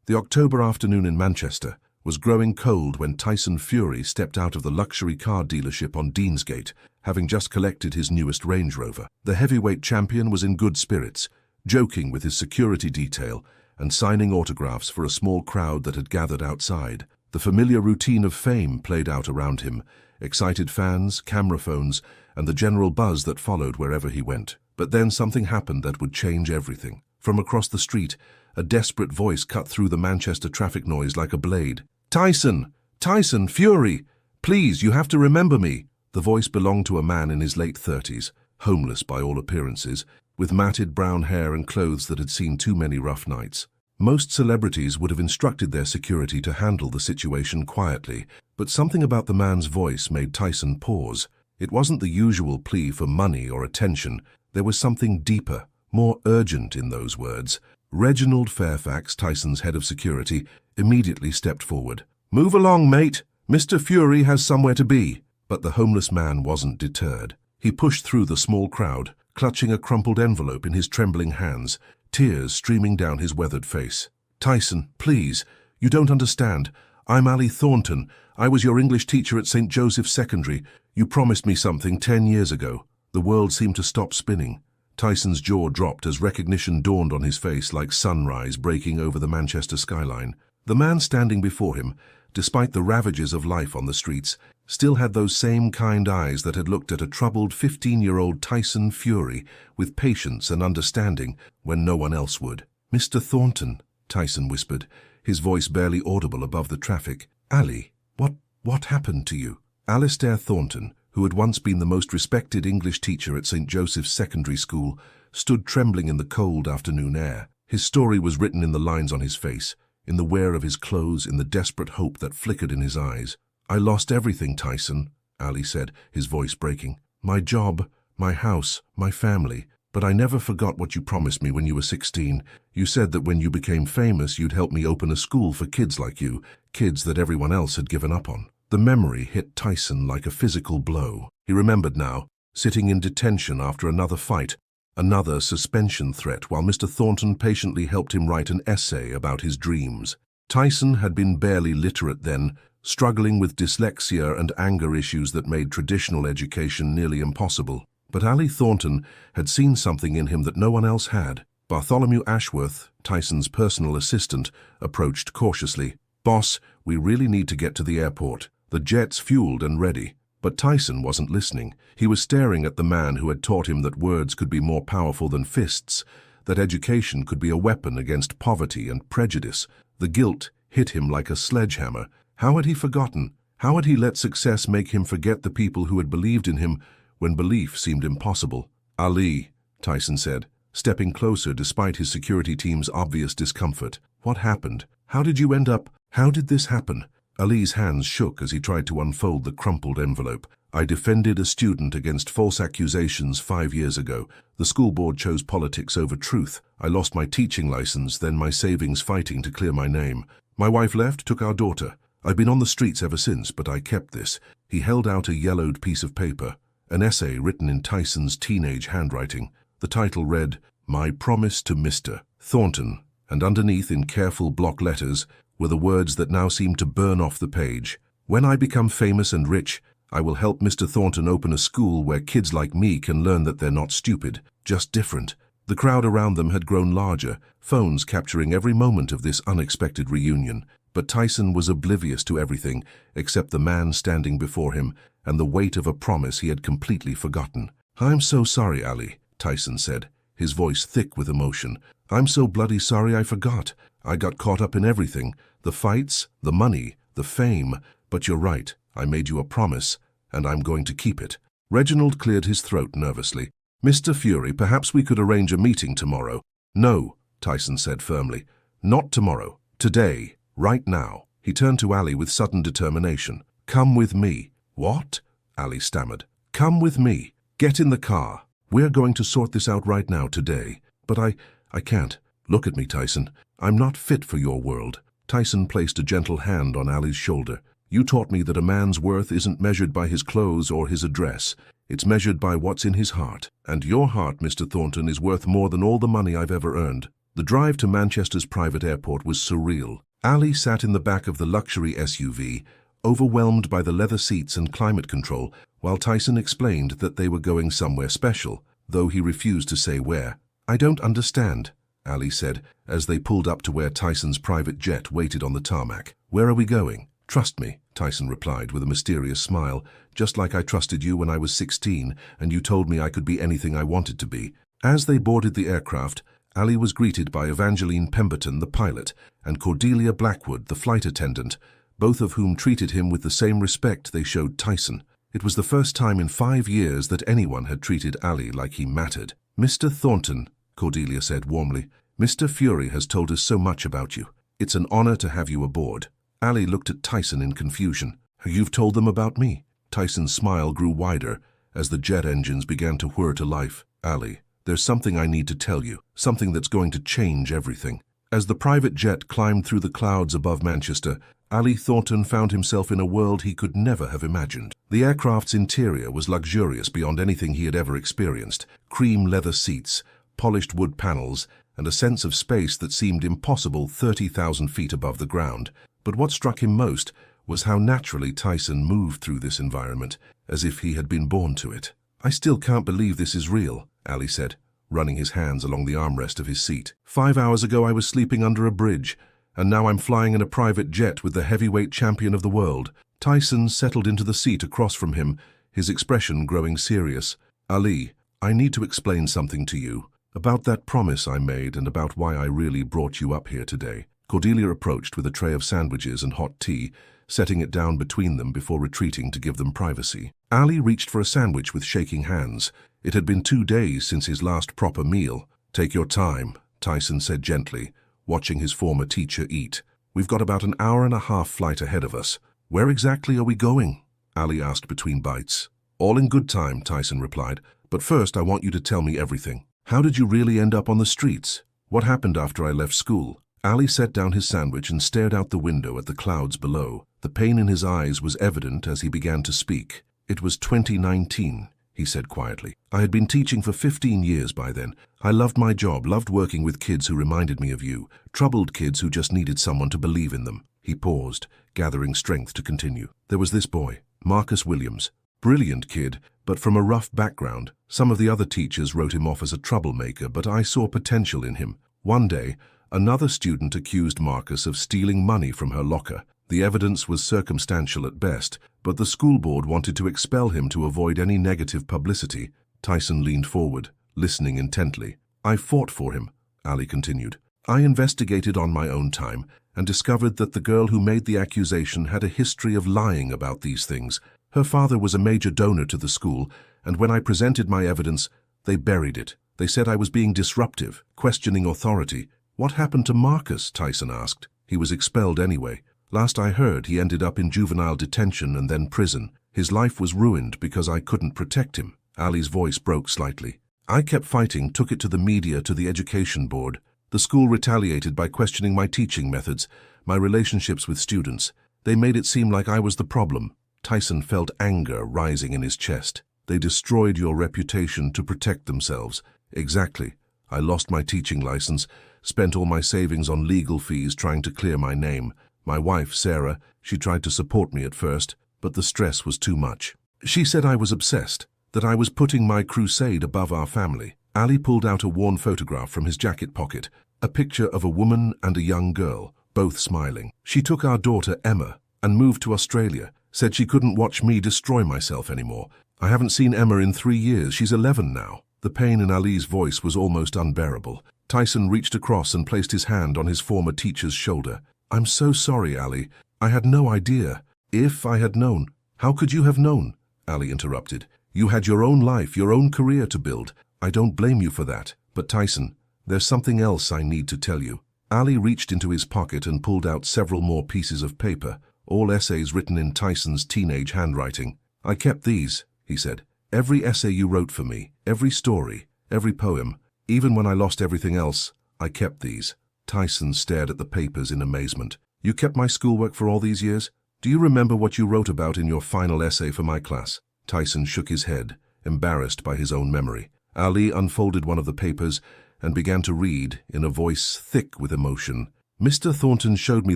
The October afternoon in Manchester was growing cold when Tyson Fury stepped out of the luxury car dealership on Deansgate, having just collected his newest Range Rover. The heavyweight champion was in good spirits, joking with his security detail and signing autographs for a small crowd that had gathered outside. The familiar routine of fame played out around him, excited fans, camera phones, and the general buzz that followed wherever he went. But then something happened that would change everything. From across the street, a desperate voice cut through the Manchester traffic noise like a blade. "Tyson! Tyson Fury! Please, you have to remember me!" The voice belonged to a man in his late 30s, homeless by all appearances, with matted brown hair and clothes that had seen too many rough nights. Most celebrities would have instructed their security to handle the situation quietly, but something about the man's voice made Tyson pause. It wasn't the usual plea for money or attention. There was something deeper, more urgent in those words. Reginald Fairfax, Tyson's head of security, immediately stepped forward. "Move along, mate. Mr. Fury has somewhere to be." But the homeless man wasn't deterred. He pushed through the small crowd, clutching a crumpled envelope in his trembling hands, tears streaming down his weathered face. "Tyson, please, you don't understand. I'm Ali Thornton. I was your English teacher at St. Joseph's Secondary. You promised me something 10 years ago." The world seemed to stop spinning. Tyson's jaw dropped as recognition dawned on his face like sunrise breaking over the Manchester skyline. The man standing before him, despite the ravages of life on the streets, still had those same kind eyes that had looked at a troubled 15-year-old Tyson Fury with patience and understanding when no one else would. "Mr. Thornton," Tyson whispered, his voice barely audible above the traffic. "Ali, what happened to you?" Alistair Thornton, who had once been the most respected English teacher at St. Joseph's Secondary School, stood trembling in the cold afternoon air. His story was written in the lines on his face, in the wear of his clothes, in the desperate hope that flickered in his eyes. "I lost everything, Tyson," Ali said, his voice breaking. "My job, my house, my family. But I never forgot what you promised me when you were 16. You said that when you became famous, you'd help me open a school for kids like you, kids that everyone else had given up on." The memory hit Tyson like a physical blow. He remembered now, sitting in detention after another fight, another suspension threat, while Mr. Thornton patiently helped him write an essay about his dreams. Tyson had been barely literate then, struggling with dyslexia and anger issues that made traditional education nearly impossible. But Ali Thornton had seen something in him that no one else had. Bartholomew Ashworth, Tyson's personal assistant, approached cautiously. "Boss, we really need to get to the airport. The jet's fueled and ready." But Tyson wasn't listening. He was staring at the man who had taught him that words could be more powerful than fists, that education could be a weapon against poverty and prejudice. The guilt hit him like a sledgehammer. How had he forgotten? How had he let success make him forget the people who had believed in him when belief seemed impossible? "Ali," Tyson said, stepping closer despite his security team's obvious discomfort. "What happened? How did you end up? How did this happen?" Ali's hands shook as he tried to unfold the crumpled envelope. "I defended a student against false accusations 5 years ago. The school board chose politics over truth. I lost my teaching license, then my savings fighting to clear my name. My wife left, took our daughter. I've been on the streets ever since, but I kept this." He held out a yellowed piece of paper, an essay written in Tyson's teenage handwriting. The title read, "My Promise to Mr. Thornton," and underneath in careful block letters were the words that now seemed to burn off the page. "When I become famous and rich, I will help Mr. Thornton open a school where kids like me can learn that they're not stupid, just different." The crowd around them had grown larger, phones capturing every moment of this unexpected reunion. But Tyson was oblivious to everything except the man standing before him and the weight of a promise he had completely forgotten. "I'm so sorry, Ali," Tyson said, his voice thick with emotion. "I'm so bloody sorry I forgot. I got caught up in everything, the fights, the money, the fame. But you're right, I made you a promise, and I'm going to keep it." Reginald cleared his throat nervously. "Mr. Fury, perhaps we could arrange a meeting tomorrow." "No," Tyson said firmly. "Not tomorrow. Today. Right now." He turned to Ali with sudden determination. "Come with me." "What?" Ali stammered. "Come with me. Get in the car. We're going to sort this out right now, today." "But I can't. Look at me, Tyson. I'm not fit for your world." Tyson placed a gentle hand on Ali's shoulder. "You taught me that a man's worth isn't measured by his clothes or his address. It's measured by what's in his heart. And your heart, Mr. Thornton, is worth more than all the money I've ever earned." The drive to Manchester's private airport was surreal. Ali sat in the back of the luxury SUV, overwhelmed by the leather seats and climate control, while Tyson explained that they were going somewhere special, though he refused to say where. "I don't understand," Ali said, as they pulled up to where Tyson's private jet waited on the tarmac. "Where are we going?" "Trust me," Tyson replied with a mysterious smile, "just like I trusted you when I was 16 and you told me I could be anything I wanted to be." As they boarded the aircraft, Ali was greeted by Evangeline Pemberton, the pilot, and Cordelia Blackwood, the flight attendant, both of whom treated him with the same respect they showed Tyson. It was the first time in 5 years that anyone had treated Ali like he mattered. "Mr. Thornton," Cordelia said warmly, "Mr. Fury has told us so much about you. It's an honor to have you aboard." Ali looked at Tyson in confusion. "You've told them about me?" Tyson's smile grew wider as the jet engines began to whir to life. "Ali, there's something I need to tell you, something that's going to change everything." As the private jet climbed through the clouds above Manchester, Ali Thornton found himself in a world he could never have imagined. The aircraft's interior was luxurious beyond anything he had ever experienced. Cream leather seats, polished wood panels, and a sense of space that seemed impossible 30,000 feet above the ground. But what struck him most was how naturally Tyson moved through this environment, as if he had been born to it. "I still can't believe this is real," Ali said, running his hands along the armrest of his seat. "5 hours ago I was sleeping under a bridge, and now I'm flying in a private jet with the heavyweight champion of the world." Tyson settled into the seat across from him, his expression growing serious. "Ali, I need to explain something to you, about that promise I made and about why I really brought you up here today." Cordelia approached with a tray of sandwiches and hot tea, setting it down between them before retreating to give them privacy. Ali reached for a sandwich with shaking hands. It had been 2 days since his last proper meal. "Take your time," Tyson said gently, watching his former teacher eat. "We've got about an hour-and-a-half flight ahead of us." "Where exactly are we going?" Ali asked between bites. "All in good time," Tyson replied. "But first I want you to tell me everything. How did you really end up on the streets? What happened after I left school?" Ali set down his sandwich and stared out the window at the clouds below. The pain in his eyes was evident as he began to speak. "It was 2019, he said quietly. "I had been teaching for 15 years by then. I loved my job, loved working with kids who reminded me of you, troubled kids who just needed someone to believe in them." He paused, gathering strength to continue. "There was this boy, Marcus Williams. Brilliant kid, but from a rough background. Some of the other teachers wrote him off as a troublemaker, but I saw potential in him. One day, another student accused Marcus of stealing money from her locker. The evidence was circumstantial at best, but the school board wanted to expel him to avoid any negative publicity." Tyson leaned forward, listening intently. "I fought for him," Ali continued. "I investigated on my own time and discovered that the girl who made the accusation had a history of lying about these things. Her father was a major donor to the school, and when I presented my evidence, they buried it. They said I was being disruptive, questioning authority." "What happened to Marcus?" Tyson asked. "He was expelled anyway. Last I heard, he ended up in juvenile detention and then prison. His life was ruined because I couldn't protect him." Ali's voice broke slightly. "I kept fighting, took it to the media, to the education board. The school retaliated by questioning my teaching methods, my relationships with students. They made it seem like I was the problem." Tyson felt anger rising in his chest. "They destroyed your reputation to protect themselves." "Exactly. I lost my teaching license, spent all my savings on legal fees trying to clear my name. My wife, Sarah, she tried to support me at first, but the stress was too much. She said I was obsessed, that I was putting my crusade above our family." Ali pulled out a worn photograph from his jacket pocket, a picture of a woman and a young girl, both smiling. "She took our daughter, Emma, and moved to Australia, said she couldn't watch me destroy myself anymore. I haven't seen Emma in 3 years. She's 11 now." The pain in Ali's voice was almost unbearable. Tyson reached across and placed his hand on his former teacher's shoulder. "I'm so sorry, Ali. I had no idea. If I had known." "How could you have known?" Ali interrupted. "You had your own life, your own career to build. I don't blame you for that. But Tyson, there's something else I need to tell you." Ali reached into his pocket and pulled out several more pieces of paper, all essays written in Tyson's teenage handwriting. "I kept these," he said. "Every essay you wrote for me, every story, every poem. Even when I lost everything else, I kept these." Tyson stared at the papers in amazement. "You kept my schoolwork for all these years? Do you remember what you wrote about in your final essay for my class?" Tyson shook his head, embarrassed by his own memory. Ali unfolded one of the papers and began to read, in a voice thick with emotion. Mr. Thornton showed me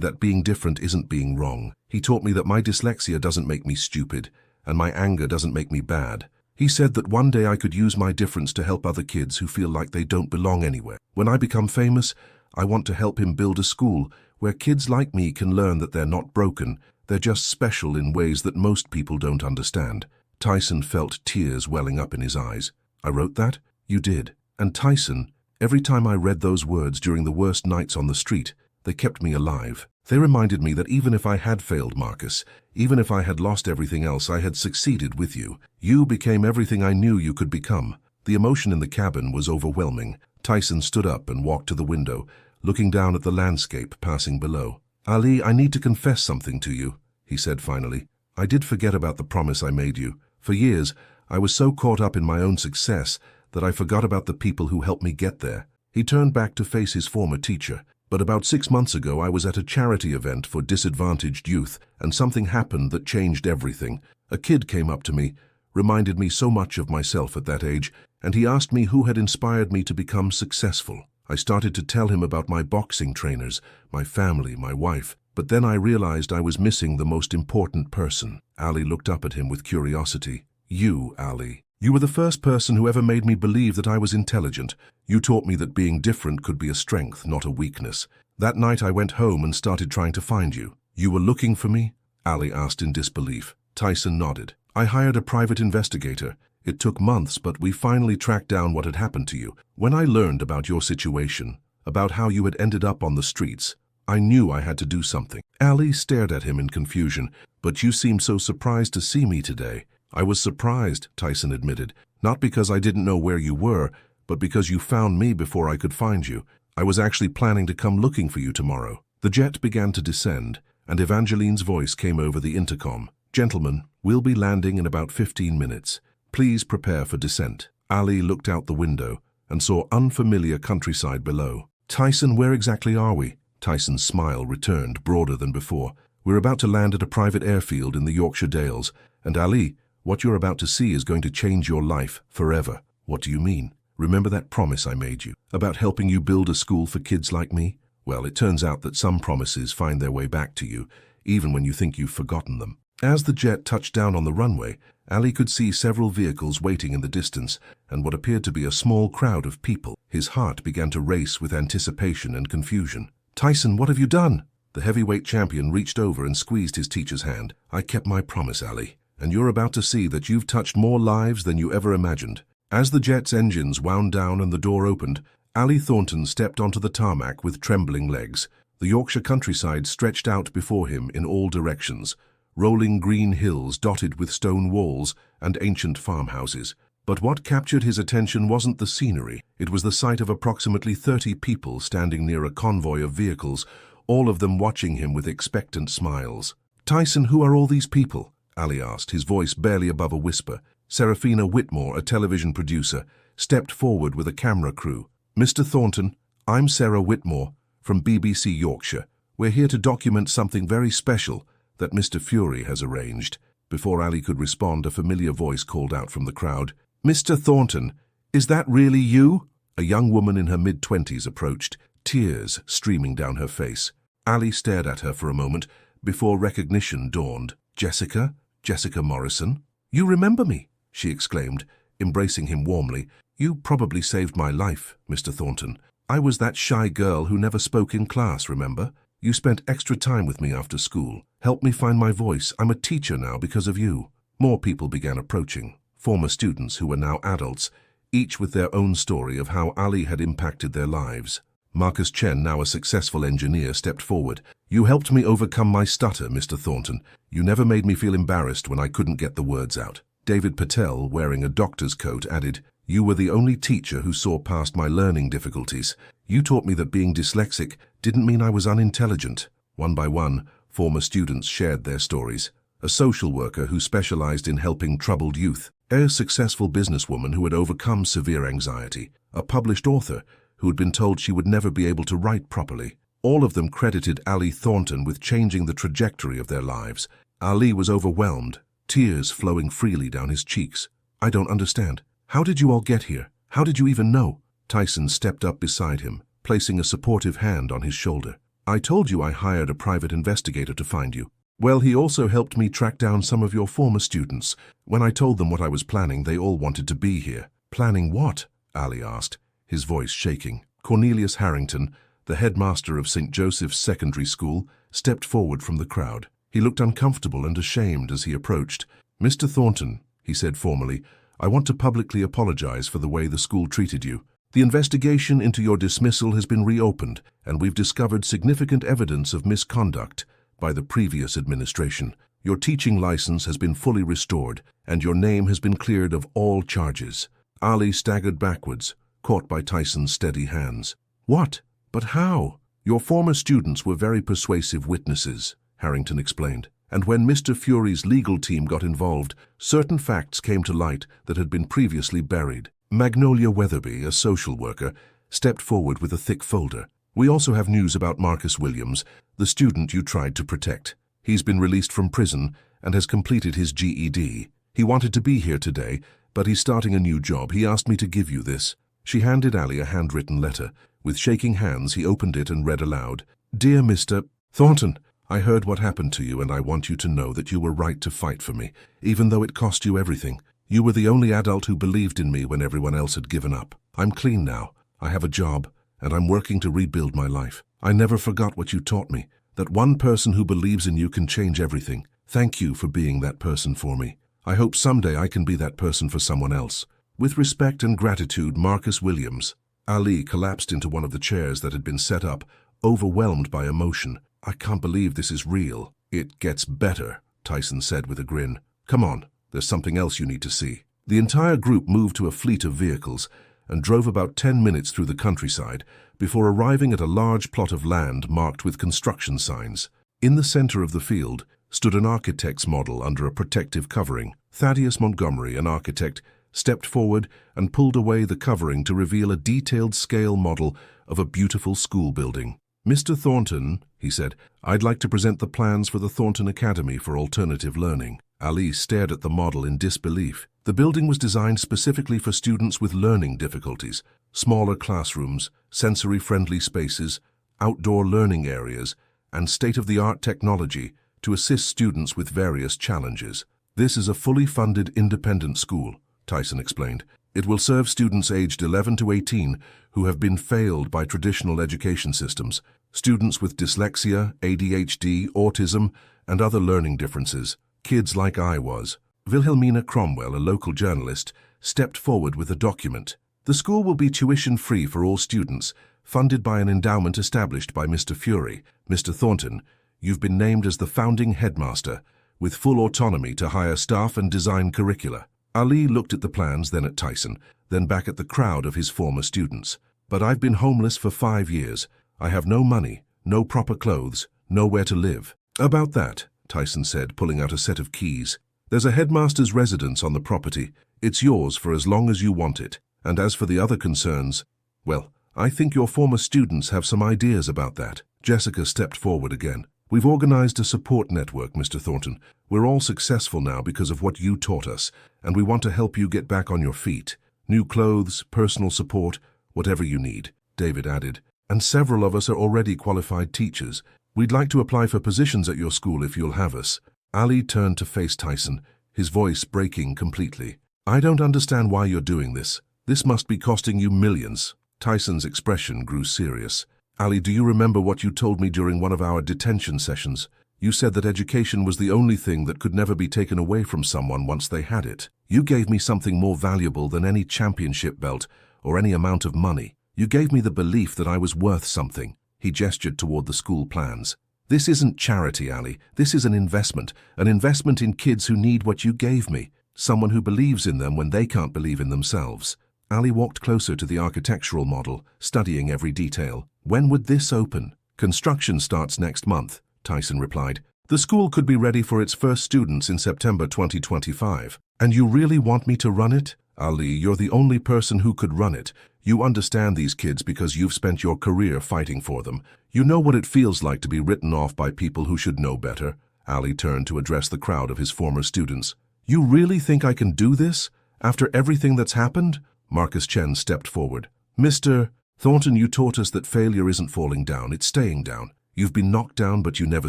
that being different isn't being wrong. He taught me that my dyslexia doesn't make me stupid, and my anger doesn't make me bad. He said that one day I could use my difference to help other kids who feel like they don't belong anywhere. When I become famous, I want to help him build a school where kids like me can learn that they're not broken, they're just special in ways that most people don't understand. Tyson felt tears welling up in his eyes. I wrote that? You did. And Tyson, every time I read those words during the worst nights on the street, they kept me alive. They reminded me that even if I had failed, Marcus, even if I had lost everything else, I had succeeded with you. You became everything I knew you could become. The emotion in the cabin was overwhelming. Tyson stood up and walked to the window, looking down at the landscape passing below. Ali, I need to confess something to you, he said finally. I did forget about the promise I made you. For years, I was so caught up in my own success that I forgot about the people who helped me get there. He turned back to face his former teacher. But about 6 months ago, I was at a charity event for disadvantaged youth, and something happened that changed everything. A kid came up to me, reminded me so much of myself at that age, and he asked me who had inspired me to become successful. I started to tell him about my boxing trainers, my family, my wife, but then I realized I was missing the most important person. Ali looked up at him with curiosity. You, Ali. You were the first person who ever made me believe that I was intelligent. You taught me that being different could be a strength, not a weakness. That night I went home and started trying to find you. You were looking for me? Ali asked in disbelief. Tyson nodded. I hired a private investigator. It took months, but we finally tracked down what had happened to you. When I learned about your situation, about how you had ended up on the streets, I knew I had to do something. Ali stared at him in confusion. But you seemed so surprised to see me today. I was surprised, Tyson admitted, not because I didn't know where you were, but because you found me before I could find you. I was actually planning to come looking for you tomorrow. The jet began to descend, and Evangeline's voice came over the intercom. Gentlemen, we'll be landing in about 15 minutes. Please prepare for descent. Ali looked out the window and saw unfamiliar countryside below. Tyson, where exactly are we? Tyson's smile returned, broader than before. We're about to land at a private airfield in the Yorkshire Dales, and Ali, what you're about to see is going to change your life forever. What do you mean? Remember that promise I made you about helping you build a school for kids like me? Well, it turns out that some promises find their way back to you, even when you think you've forgotten them. As the jet touched down on the runway, Ali could see several vehicles waiting in the distance and what appeared to be a small crowd of people. His heart began to race with anticipation and confusion. Tyson, what have you done? The heavyweight champion reached over and squeezed his teacher's hand. I kept my promise, Ali. And you're about to see that you've touched more lives than you ever imagined. As the jet's engines wound down and the door opened, Ali Thornton stepped onto the tarmac with trembling legs. The Yorkshire countryside stretched out before him in all directions, rolling green hills dotted with stone walls and ancient farmhouses. But what captured his attention wasn't the scenery. It was the sight of approximately 30 people standing near a convoy of vehicles, all of them watching him with expectant smiles. Tyson, who are all these people? Ali asked, his voice barely above a whisper. Serafina Whitmore, a television producer, stepped forward with a camera crew. Mr. Thornton, I'm Sarah Whitmore from BBC Yorkshire. We're here to document something very special that Mr. Fury has arranged. Before Ali could respond, a familiar voice called out from the crowd. Mr. Thornton, is that really you? A young woman in her mid-20s approached, tears streaming down her face. Ali stared at her for a moment before recognition dawned. Jessica? Jessica Morrison? You remember me? She exclaimed, embracing him warmly. You probably saved my life, Mr. Thornton. I was that shy girl who never spoke in class, remember? You spent extra time with me after school. Helped me find my voice. I'm a teacher now because of you. More people began approaching, former students who were now adults, each with their own story of how Ali had impacted their lives. Marcus Chen, now a successful engineer, stepped forward. You helped me overcome my stutter, Mr. Thornton. You never made me feel embarrassed when I couldn't get the words out. David Patel, wearing a doctor's coat, added, You were the only teacher who saw past my learning difficulties. You taught me that being dyslexic didn't mean I was unintelligent. One by one, former students shared their stories. A social worker who specialized in helping troubled youth. A successful businesswoman who had overcome severe anxiety. A published author who had been told she would never be able to write properly. All of them credited Ali Thornton with changing the trajectory of their lives. Ali was overwhelmed, tears flowing freely down his cheeks. I don't understand. How did you all get here? How did you even know? Tyson stepped up beside him, placing a supportive hand on his shoulder. I told you I hired a private investigator to find you. Well, he also helped me track down some of your former students. When I told them what I was planning, they all wanted to be here. Planning what? Ali asked, his voice shaking. Cornelius Harrington, the headmaster of St. Joseph's Secondary School, stepped forward from the crowd. He looked uncomfortable and ashamed as he approached. Mr. Thornton, he said formally, I want to publicly apologize for the way the school treated you. The investigation into your dismissal has been reopened, and we've discovered significant evidence of misconduct by the previous administration. Your teaching license has been fully restored, and your name has been cleared of all charges. Ali staggered backwards, caught by Tyson's steady hands. What? But how? Your former students were very persuasive witnesses, Harrington explained. And when Mr. Fury's legal team got involved, certain facts came to light that had been previously buried. Magnolia Weatherby, a social worker, stepped forward with a thick folder. We also have news about Marcus Williams, the student you tried to protect. He's been released from prison and has completed his GED. He wanted to be here today, but he's starting a new job. He asked me to give you this. She handed Ali a handwritten letter. With shaking hands, he opened it and read aloud. Dear Mr. Thornton, I heard what happened to you, and I want you to know that you were right to fight for me, even though it cost you everything. You were the only adult who believed in me when everyone else had given up. I'm clean now. I have a job, and I'm working to rebuild my life. I never forgot what you taught me, that one person who believes in you can change everything. Thank you for being that person for me. I hope someday I can be that person for someone else. With respect and gratitude, Marcus Williams. Ali collapsed into one of the chairs that had been set up, overwhelmed by emotion. I can't believe this is real. It gets better, Tyson said with a grin. Come on. There's something else you need to see. The entire group moved to a fleet of vehicles and drove about 10 minutes through the countryside before arriving at a large plot of land marked with construction signs. In the center of the field stood an architect's model under a protective covering. Thaddeus Montgomery, an architect, stepped forward and pulled away the covering to reveal a detailed scale model of a beautiful school building. Mr. Thornton, he said, I'd like to present the plans for the Thornton Academy for Alternative Learning. Ali stared at the model in disbelief. The building was designed specifically for students with learning difficulties, smaller classrooms, sensory-friendly spaces, outdoor learning areas, and state-of-the-art technology to assist students with various challenges. This is a fully funded independent school, Tyson explained. It will serve students aged 11 to 18 who have been failed by traditional education systems, students with dyslexia, ADHD, autism, and other learning differences. Kids like I was. Wilhelmina Cromwell, a local journalist, stepped forward with a document. The school will be tuition-free for all students, funded by an endowment established by Mr. Fury. Mr. Thornton, you've been named as the founding headmaster, with full autonomy to hire staff and design curricula. Ali looked at the plans, then at Tyson, then back at the crowd of his former students. But I've been homeless for 5 years. I have no money, no proper clothes, nowhere to live. About that, Tyson said, pulling out a set of keys. There's a headmaster's residence on the property. It's yours for as long as you want it. And as for the other concerns, well, I think your former students have some ideas about that. Jessica stepped forward again. We've organized a support network, Mr. Thornton. We're all successful now because of what you taught us, and we want to help you get back on your feet. New clothes, personal support, whatever you need, David added. And several of us are already qualified teachers. We'd like to apply for positions at your school if you'll have us. Ali turned to face Tyson, his voice breaking completely. I don't understand why you're doing this. This must be costing you millions. Tyson's expression grew serious. Ali, do you remember what you told me during one of our detention sessions? You said that education was the only thing that could never be taken away from someone once they had it. You gave me something more valuable than any championship belt or any amount of money. You gave me the belief that I was worth something. He gestured toward the school plans. This isn't charity, Ali. This is an investment in kids who need what you gave me, someone who believes in them when they can't believe in themselves. Ali walked closer to the architectural model, studying every detail. When would this open? Construction starts next month, Tyson replied. The school could be ready for its first students in September 2025. And you really want me to run it? Ali, you're the only person who could run it. You understand these kids because you've spent your career fighting for them. You know what it feels like to be written off by people who should know better. Ali turned to address the crowd of his former students. You really think I can do this? After everything that's happened? Marcus Chen stepped forward. Mr. Thornton, you taught us that failure isn't falling down, it's staying down. You've been knocked down, but you never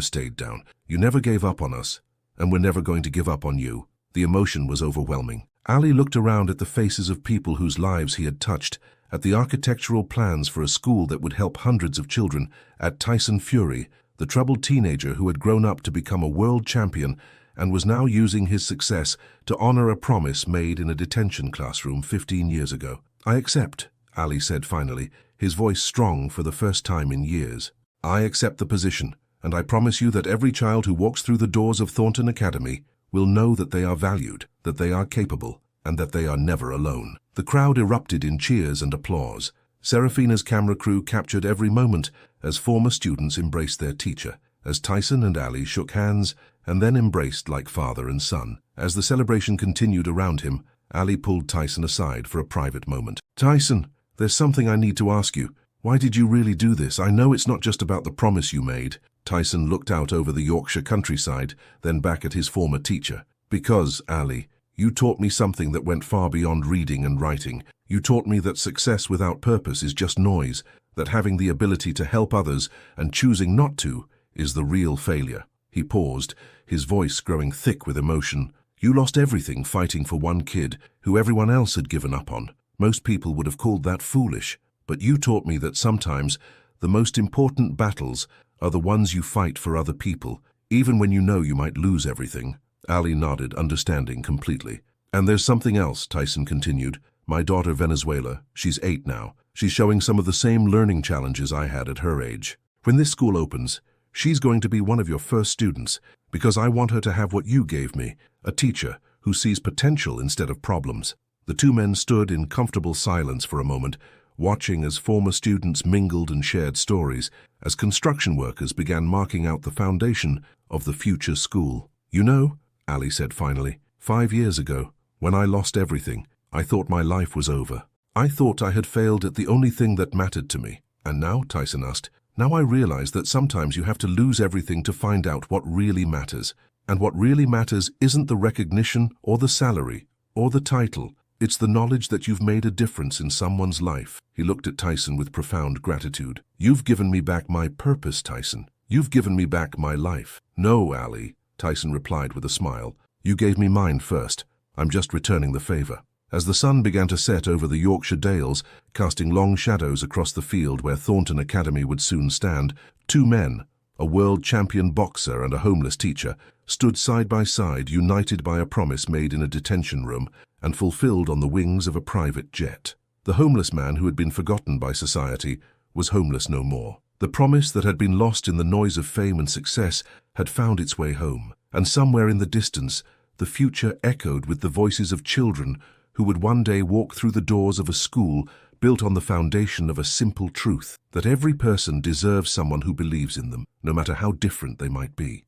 stayed down. You never gave up on us, and we're never going to give up on you. The emotion was overwhelming. Ali looked around at the faces of people whose lives he had touched, at the architectural plans for a school that would help hundreds of children, at Tyson Fury, the troubled teenager who had grown up to become a world champion and was now using his success to honor a promise made in a detention classroom 15 years ago. I accept, Ali said finally, his voice strong for the first time in years. I accept the position, and I promise you that every child who walks through the doors of Thornton Academy will know that they are valued, that they are capable, and that they are never alone. The crowd erupted in cheers and applause. Serafina's camera crew captured every moment as former students embraced their teacher, as Tyson and Ali shook hands and then embraced like father and son. As the celebration continued around him, Ali pulled Tyson aside for a private moment. Tyson, there's something I need to ask you. Why did you really do this? I know it's not just about the promise you made. Tyson looked out over the Yorkshire countryside, then back at his former teacher. Because, Ali, you taught me something that went far beyond reading and writing. You taught me that success without purpose is just noise, that having the ability to help others and choosing not to is the real failure. He paused, his voice growing thick with emotion. You lost everything fighting for one kid who everyone else had given up on. Most people would have called that foolish, but you taught me that sometimes the most important battles are the ones you fight for other people, even when you know you might lose everything. Ali nodded, understanding completely. And there's something else, Tyson continued. My daughter Venezuela, she's 8 now. She's showing some of the same learning challenges I had at her age. When this school opens, she's going to be one of your first students, because I want her to have what you gave me, a teacher who sees potential instead of problems. The two men stood in comfortable silence for a moment, watching as former students mingled and shared stories, as construction workers began marking out the foundation of the future school. You know, Ali said finally, 5 years ago, when I lost everything, I thought my life was over. I thought I had failed at the only thing that mattered to me. And now, Tyson asked, now I realize that sometimes you have to lose everything to find out what really matters. And what really matters isn't the recognition or the salary or the title. It's the knowledge that you've made a difference in someone's life. He looked at Tyson with profound gratitude. You've given me back my purpose, Tyson. You've given me back my life. No, Ali, Tyson replied with a smile. You gave me mine first. I'm just returning the favor. As the sun began to set over the Yorkshire Dales, casting long shadows across the field where Thornton Academy would soon stand, two men, a world champion boxer and a homeless teacher, stood side by side, united by a promise made in a detention room and fulfilled on the wings of a private jet. The homeless man who had been forgotten by society was homeless no more. The promise that had been lost in the noise of fame and success had found its way home, and somewhere in the distance, the future echoed with the voices of children who would one day walk through the doors of a school built on the foundation of a simple truth, that every person deserves someone who believes in them, no matter how different they might be.